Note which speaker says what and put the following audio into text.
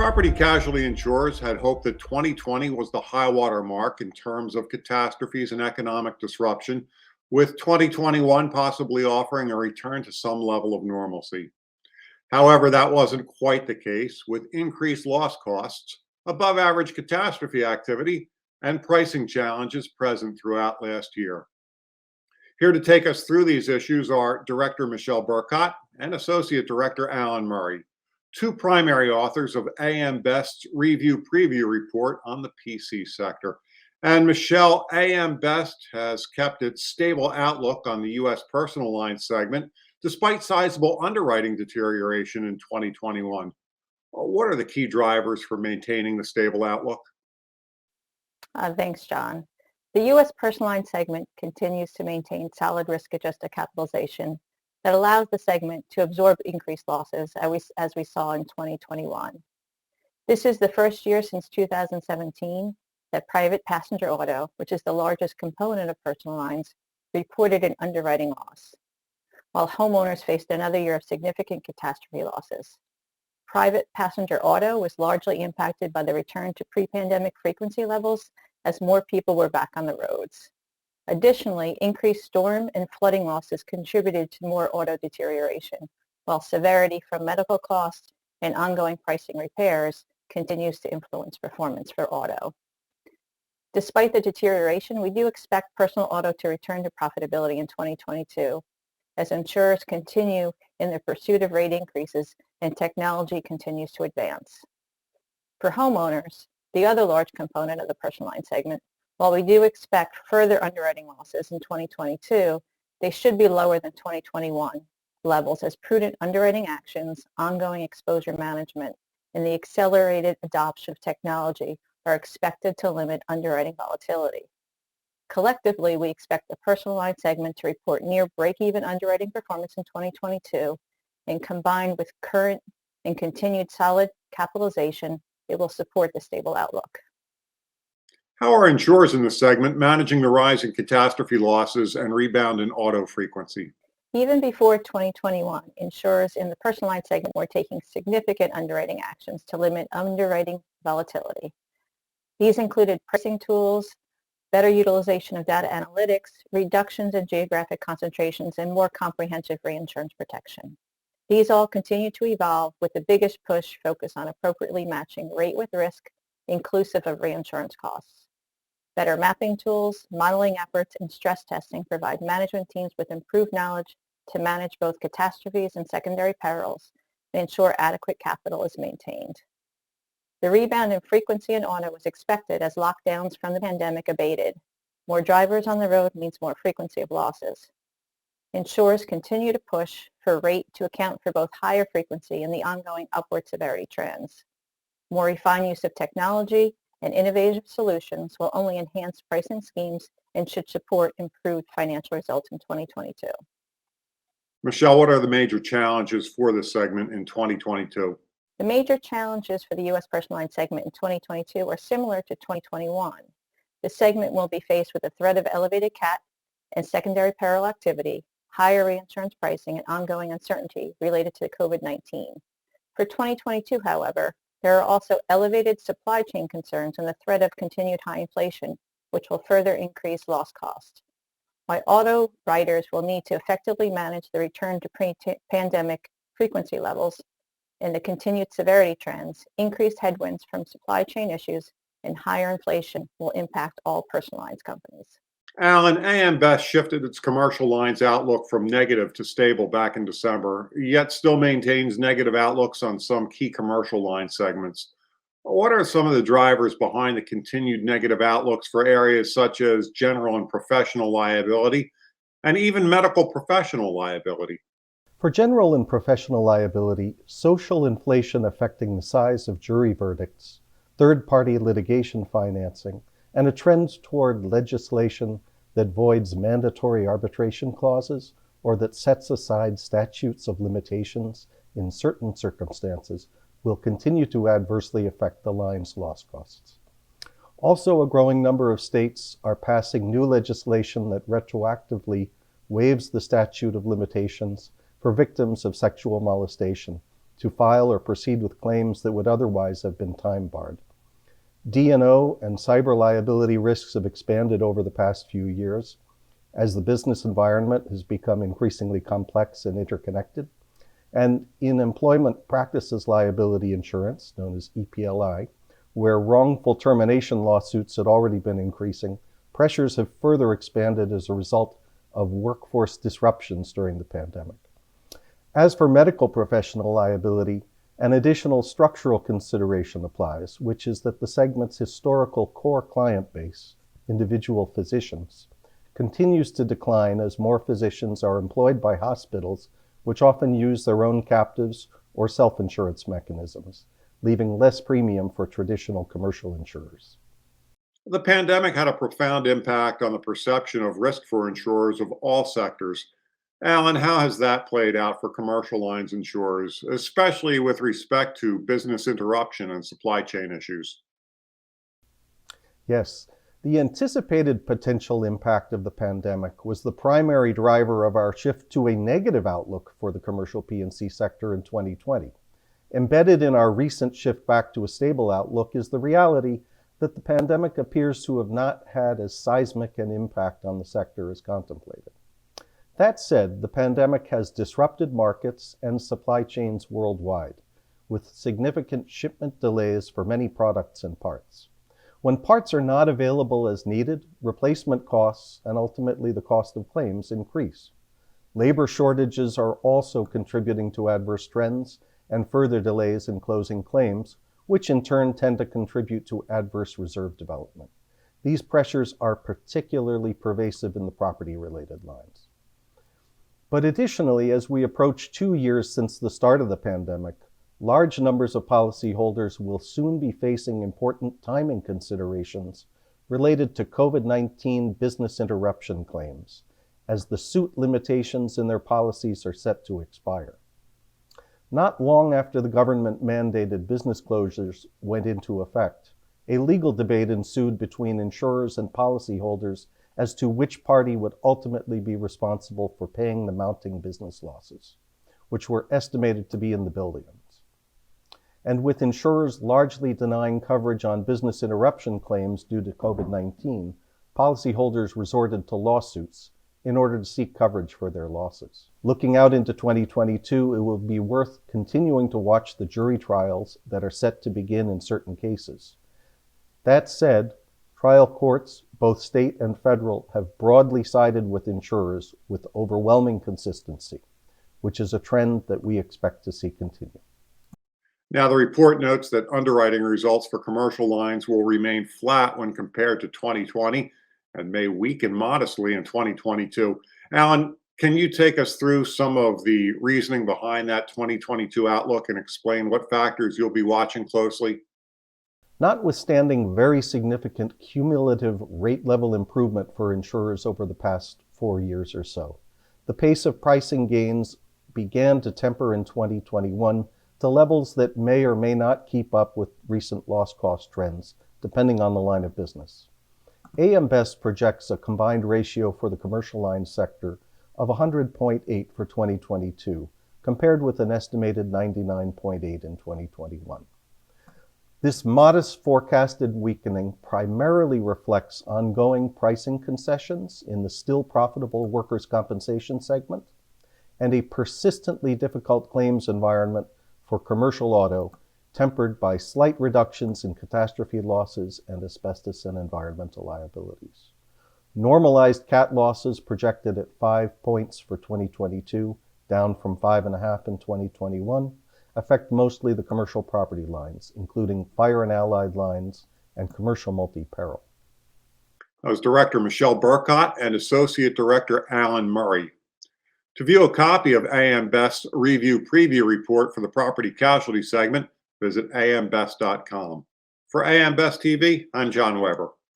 Speaker 1: Property casualty insurers had hoped that 2020 was the high water mark in terms of catastrophes and economic disruption, with 2021 possibly offering a return to some level of normalcy. However, that wasn't quite the case, with increased loss costs, above average catastrophe activity, and pricing challenges present throughout last year. Here to take us through these issues are Director Michelle Baurkot and Associate Director Alan Murray, two primary authors of AM Best's Review Preview report on the PC sector. And Michelle, AM Best has kept its stable outlook on the U.S. personal line segment despite sizable underwriting deterioration in 2021. What are the key drivers for maintaining the stable outlook?
Speaker 2: Thanks, John. The U.S. personal line segment continues to maintain solid risk-adjusted capitalization that allows the segment to absorb increased losses as we saw in 2021. This is the first year since 2017 that private passenger auto, which is the largest component of personal lines, reported an underwriting loss, while homeowners faced another year of significant catastrophe losses. Private passenger auto was largely impacted by the return to pre-pandemic frequency levels as more people were back on the roads. Additionally, increased storm and flooding losses contributed to more auto deterioration, while severity from medical costs and ongoing pricing repairs continues to influence performance for auto. Despite the deterioration, we do expect personal auto to return to profitability in 2022 as insurers continue in their pursuit of rate increases and technology continues to advance. For homeowners, the other large component of the personal line segment, while we do expect further underwriting losses in 2022, they should be lower than 2021 levels as prudent underwriting actions, ongoing exposure management, and the accelerated adoption of technology are expected to limit underwriting volatility. Collectively, we expect the personal line segment to report near break-even underwriting performance in 2022, and combined with current and continued solid capitalization, it will support the stable outlook.
Speaker 1: How are insurers in this segment managing the rise in catastrophe losses and rebound in auto frequency?
Speaker 2: Even before 2021, insurers in the personal line segment were taking significant underwriting actions to limit underwriting volatility. These included pricing tools, better utilization of data analytics, reductions in geographic concentrations, and more comprehensive reinsurance protection. These all continue to evolve, with the biggest push focused on appropriately matching rate with risk, inclusive of reinsurance costs. Better mapping tools, modeling efforts, and stress testing provide management teams with improved knowledge to manage both catastrophes and secondary perils and ensure adequate capital is maintained. The rebound in frequency in auto was expected as lockdowns from the pandemic abated. More drivers on the road means more frequency of losses. Insurers continue to push for rate to account for both higher frequency and the ongoing upward severity trends. More refined use of technology and innovative solutions will only enhance pricing schemes and should support improved financial results in 2022.
Speaker 1: Michelle, what are the major challenges for this segment in 2022?
Speaker 2: The major challenges for the U.S. personal line segment in 2022 are similar to 2021. The segment will be faced with the threat of elevated cat and secondary peril activity, higher reinsurance pricing, and ongoing uncertainty related to COVID-19. For 2022, however, there are also elevated supply chain concerns and the threat of continued high inflation, which will further increase loss costs. While auto writers will need to effectively manage the return to pre-pandemic frequency levels and the continued severity trends, increased headwinds from supply chain issues and higher inflation will impact all personal lines companies.
Speaker 1: Alan, AM Best shifted its commercial lines outlook from negative to stable back in December, yet still maintains negative outlooks on some key commercial line segments. What are some of the drivers behind the continued negative outlooks for areas such as general and professional liability, and even medical professional liability?
Speaker 3: For general and professional liability, social inflation affecting the size of jury verdicts, third-party litigation financing, and a trend toward legislation that voids mandatory arbitration clauses or that sets aside statutes of limitations in certain circumstances will continue to adversely affect the line's loss costs. Also, a growing number of states are passing new legislation that retroactively waives the statute of limitations for victims of sexual molestation to file or proceed with claims that would otherwise have been time-barred. D&O and cyber liability risks have expanded over the past few years as the business environment has become increasingly complex and interconnected. And in employment practices liability insurance, known as EPLI, where wrongful termination lawsuits had already been increasing, pressures have further expanded as a result of workforce disruptions during the pandemic. As for medical professional liability, an additional structural consideration applies, which is that the segment's historical core client base, individual physicians, continues to decline as more physicians are employed by hospitals, which often use their own captives or self-insurance mechanisms, leaving less premium for traditional commercial insurers.
Speaker 1: The pandemic had a profound impact on the perception of risk for insurers of all sectors. Alan, how has that played out for commercial lines insurers, especially with respect to business interruption and supply chain issues?
Speaker 3: Yes, the anticipated potential impact of the pandemic was the primary driver of our shift to a negative outlook for the commercial P&C sector in 2020. Embedded in our recent shift back to a stable outlook is the reality that the pandemic appears to have not had as seismic an impact on the sector as contemplated. That said, the pandemic has disrupted markets and supply chains worldwide, with significant shipment delays for many products and parts. When parts are not available as needed, replacement costs and ultimately the cost of claims increase. Labor shortages are also contributing to adverse trends and further delays in closing claims, which in turn tend to contribute to adverse reserve development. These pressures are particularly pervasive in the property-related lines. But additionally, as we approach 2 years since the start of the pandemic, large numbers of policyholders will soon be facing important timing considerations related to COVID-19 business interruption claims, as the suit limitations in their policies are set to expire. Not long after the government-mandated business closures went into effect, a legal debate ensued between insurers and policyholders as to which party would ultimately be responsible for paying the mounting business losses, which were estimated to be in the billions. And with insurers largely denying coverage on business interruption claims due to COVID-19, policyholders resorted to lawsuits in order to seek coverage for their losses. Looking out into 2022, it will be worth continuing to watch the jury trials that are set to begin in certain cases. That said, trial courts, both state and federal, have broadly sided with insurers with overwhelming consistency, which is a trend that we expect to see continue.
Speaker 1: Now, the report notes that underwriting results for commercial lines will remain flat when compared to 2020 and may weaken modestly in 2022. Alan, can you take us through some of the reasoning behind that 2022 outlook and explain what factors you'll be watching closely?
Speaker 3: Notwithstanding very significant cumulative rate level improvement for insurers over the past 4 years or so, the pace of pricing gains began to temper in 2021 to levels that may or may not keep up with recent loss cost trends, depending on the line of business. AM Best projects a combined ratio for the commercial line sector of 100.8 for 2022, compared with an estimated 99.8 in 2021. This modest forecasted weakening primarily reflects ongoing pricing concessions in the still profitable workers' compensation segment and a persistently difficult claims environment for commercial auto, tempered by slight reductions in catastrophe losses and asbestos and environmental liabilities. Normalized cat losses projected at 5 points for 2022, down from 5.5 in 2021, affect mostly the commercial property lines, including fire and allied lines and commercial multi-peril.
Speaker 1: That was Director Michelle Baurkot and Associate Director Alan Murray. To view a copy of AM Best's Review Preview Report for the Property Casualty segment, visit ambest.com. For AM Best TV, I'm John Weber.